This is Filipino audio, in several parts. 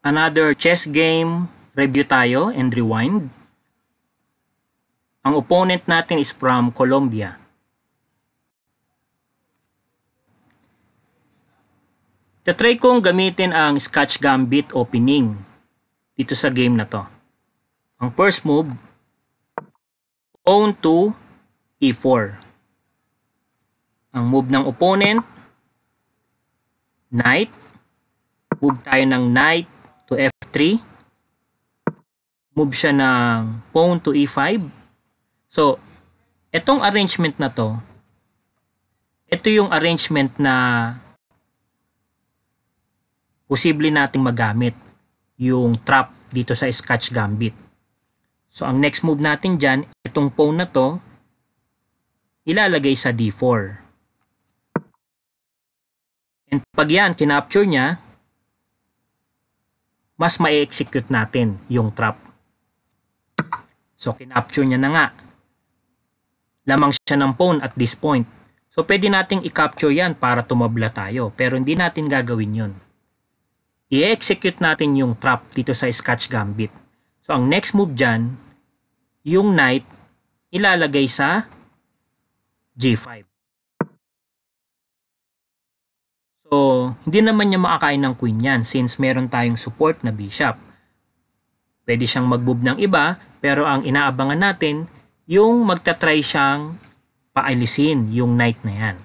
Another chess game review tayo and rewind. Ang opponent natin is from Colombia. Tatry kong gamitin ang Scotch Gambit opening dito sa game na to. Ang first move, pawn to e4. Ang move ng opponent, knight. Move tayo ng knight to f3. Move siya ng pawn to e5. So, itong arrangement na to, ito yung arrangement na posible nating magamit yung trap dito sa Scotch Gambit. So, ang next move natin dyan, itong pawn na to, ilalagay sa d4. And pag yan, kinapture niya, mas ma-execute natin yung trap. So, kinapture niya na nga. Lamang siya ng pawn at this point. So, pwede nating i-capture yan para tumabla tayo. Pero hindi natin gagawin yun. I-execute natin yung trap dito sa Scotch Gambit. So, ang next move dyan, yung knight, ilalagay sa g5. So, hindi naman niya makakain ng queen yan since meron tayong support na bishop. Pwede siyang mag-move ng iba, pero ang inaabangan natin, yung magta-try siyang paalisin yung knight na yan.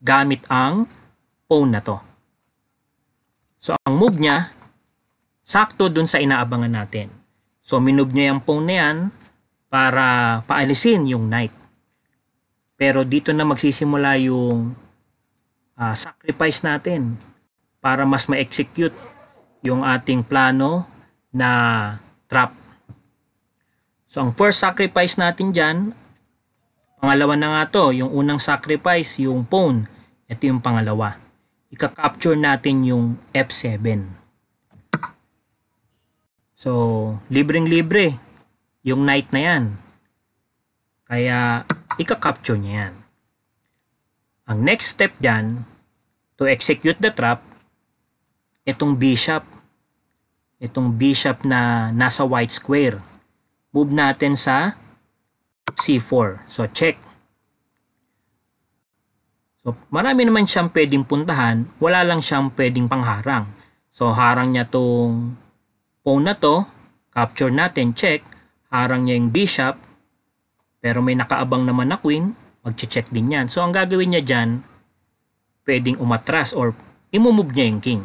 Gamit ang pawn na to. So, ang move niya, sakto dun sa inaabangan natin. So, minove niya yung pawn na yan para paalisin yung knight. Pero dito na magsisimula yung sacrifice natin para mas ma-execute yung ating plano na trap. So, ang first sacrifice natin dyan, pangalawa na nga to, yung unang sacrifice, yung pawn, ito yung pangalawa. Ika-capture natin yung f7. So, libreng-libre yung knight na yan. Kaya, ika-capture niya yan. Ang next step dyan, to execute the trap, itong bishop na nasa white square, move natin sa c4. So, check. So, marami naman siyang pwedeng puntahan, wala lang siyang pwedeng pangharang. So, harang niya tong pawn na to, capture natin, check. Harang niya yung bishop, pero may nakaabang naman na queen, mag-check din yan. So, ang gagawin niya dyan, pwedeng umatras or imumove niya yung king.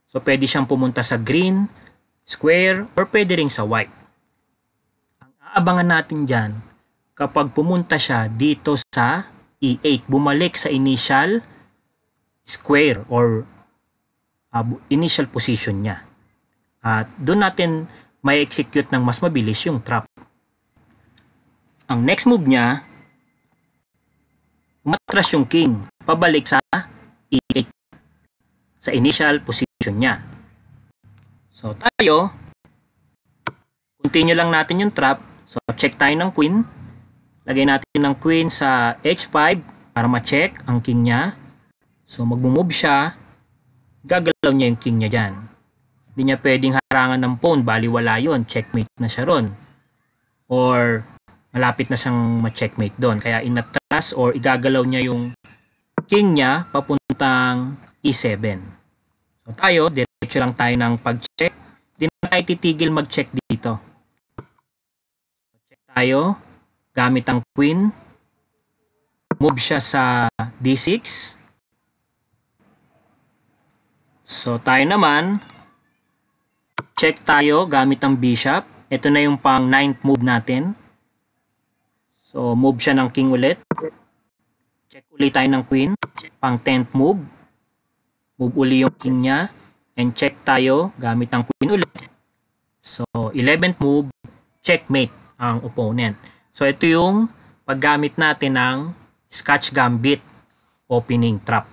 So, pwede siyang pumunta sa green, square, or pwede rin sa white. Ang aabangan natin dyan, kapag pumunta siya dito sa e8, bumalik sa initial square or initial position niya. At doon natin may execute ng mas mabilis yung trap. Ang next move niya, umatras yung king, pabalik sa e8, sa initial position niya. So tayo, continue lang natin yung trap. So check tayo ng queen. Lagay natin ng queen sa h5 para ma-check ang king niya. So mag-move siya, gagalaw niya yung king niya dyan. Hindi niya pwedeng harangan ng pawn, baliwala yun, checkmate na siya ron. Or malapit na siyang ma-checkmate doon. Kaya inatras or igagalaw niya yung king niya papuntang e7. So tayo, diretso lang tayo ng pag-check. Hindi na tayo titigil mag-check dito. So, check tayo. Gamit ang queen. Move siya sa d6. So tayo naman, check tayo gamit ang bishop. Ito na yung pang 9th move natin. So move siya ng king ulit. Check ulit tayo ng queen. Pang 10th move. Move uli yung king niya. And check tayo gamit ang queen ulit. So 11th move, checkmate ang opponent. So ito yung paggamit natin ng Scotch Gambit opening trap.